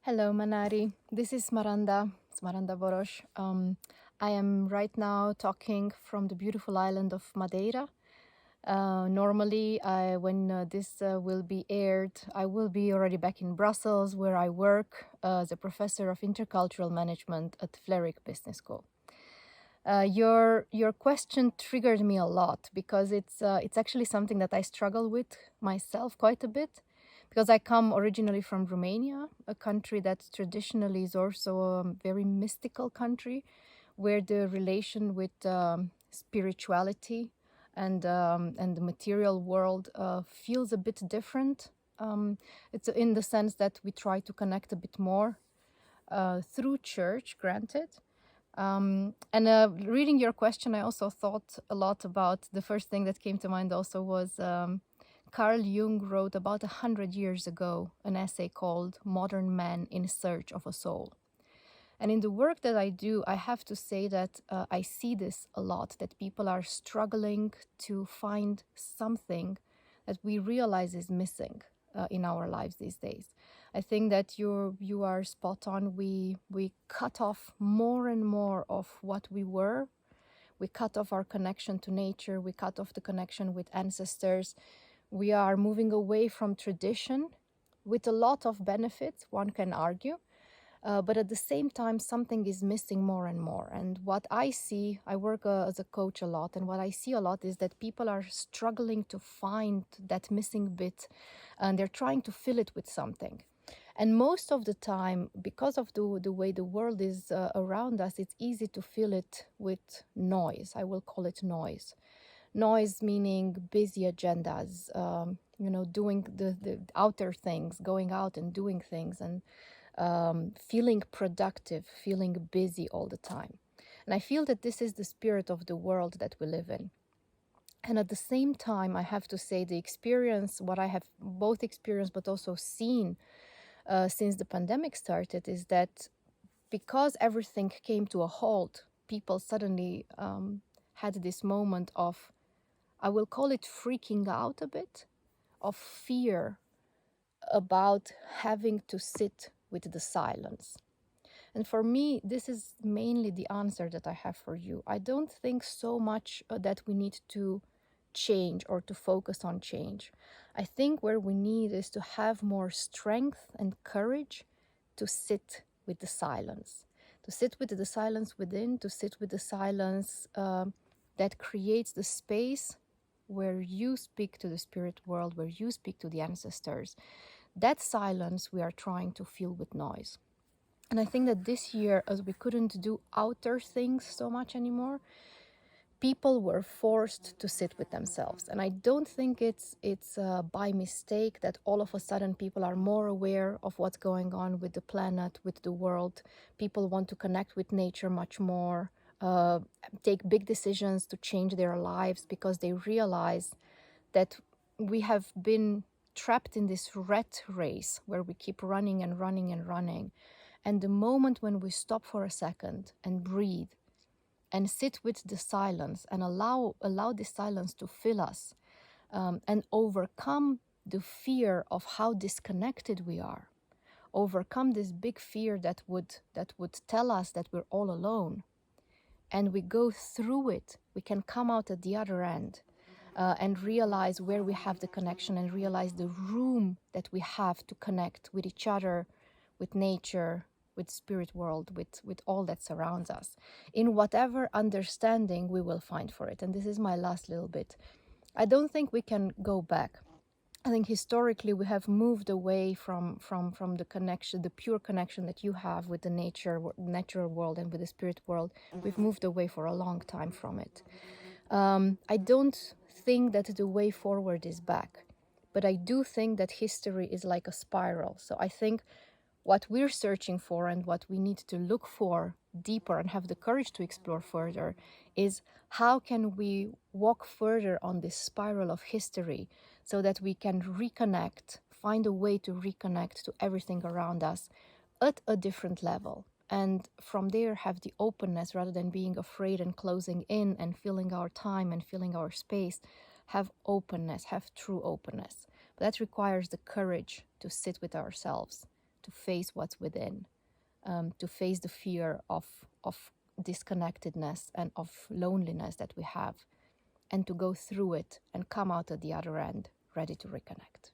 Hello, Manari. This is Smaranda, Smaranda Boros. I am right now talking from the beautiful island of Madeira. Normally, when this will be aired, I will be already back in Brussels, where I work as a professor of intercultural management at Fleric Business School. Your question triggered me a lot because it's actually something that I struggle with myself quite a bit, because I come originally from Romania, a country that traditionally is also a very mystical country, where the relation with spirituality and the material world feels a bit different. It's in the sense that we try to connect a bit more through church, granted. And reading your question, I also thought a lot about the first thing that came to mind also was Carl Jung wrote about 100 years ago an essay called Modern Man in Search of a Soul. And in the work that I do, I have to say that I see this a lot, that people are struggling to find something that we realize is missing in our lives these days. I think that you are spot on. We cut off more and more of what we were. We cut off our connection to nature. We cut off the connection with ancestors. We are moving away from tradition with a lot of benefits, one can argue. But at the same time, something is missing more and more. And what I see, I work as a coach a lot, and what I see a lot is that people are struggling to find that missing bit, and they're trying to fill it with something. And most of the time, because of the way the world is around us, it's easy to fill it with noise. I will call it noise. Noise meaning busy agendas, doing the outer things, going out and doing things, and feeling productive, feeling busy all the time. And I feel that this is the spirit of the world that we live in. And at the same time, I have to say the experience, what I have both experienced but also seen since the pandemic started, is that because everything came to a halt, people suddenly had this moment of, I will call it freaking out a bit, of fear about having to sit with the silence. And for me, this is mainly the answer that I have for you. I don't think so much that we need to change or to focus on change. I think where we need is to have more strength and courage to sit with the silence, to sit with the silence within, to sit with the silence that creates the space where you speak to the spirit world, where you speak to the ancestors. That silence we are trying to fill with noise. And I think that this year, as we couldn't do outer things so much anymore, people were forced to sit with themselves. And I don't think it's by mistake that all of a sudden people are more aware of what's going on with the planet, with the world. People want to connect with nature much more, take big decisions to change their lives, because they realize that we have been trapped in this rat race where we keep running and running and running. And the moment when we stop for a second and breathe and sit with the silence and allow this silence to fill us, and overcome the fear of how disconnected we are, overcome this big fear that would tell us that we're all alone, and we go through it, we can come out at the other end and realize where we have the connection, and realize the room that we have to connect with each other, with nature, with spirit world, with all that surrounds us, in whatever understanding we will find for it. And this is my last little bit. I don't think we can go back. I think historically we have moved away from the connection, the pure connection that you have with the natural world and with the spirit world. We've moved away for a long time from it. I don't think that the way forward is back, but I do think that history is like a spiral. So I think what we're searching for and what we need to look for deeper and have the courage to explore further is, how can we walk further on this spiral of history so that we can reconnect, find a way to reconnect to everything around us at a different level. And from there have the openness, rather than being afraid and closing in and filling our time and filling our space, have openness, have true openness. But that requires the courage to sit with ourselves, to face what's within, to face the fear of disconnectedness and of loneliness that we have, and to go through it and come out at the other end ready to reconnect.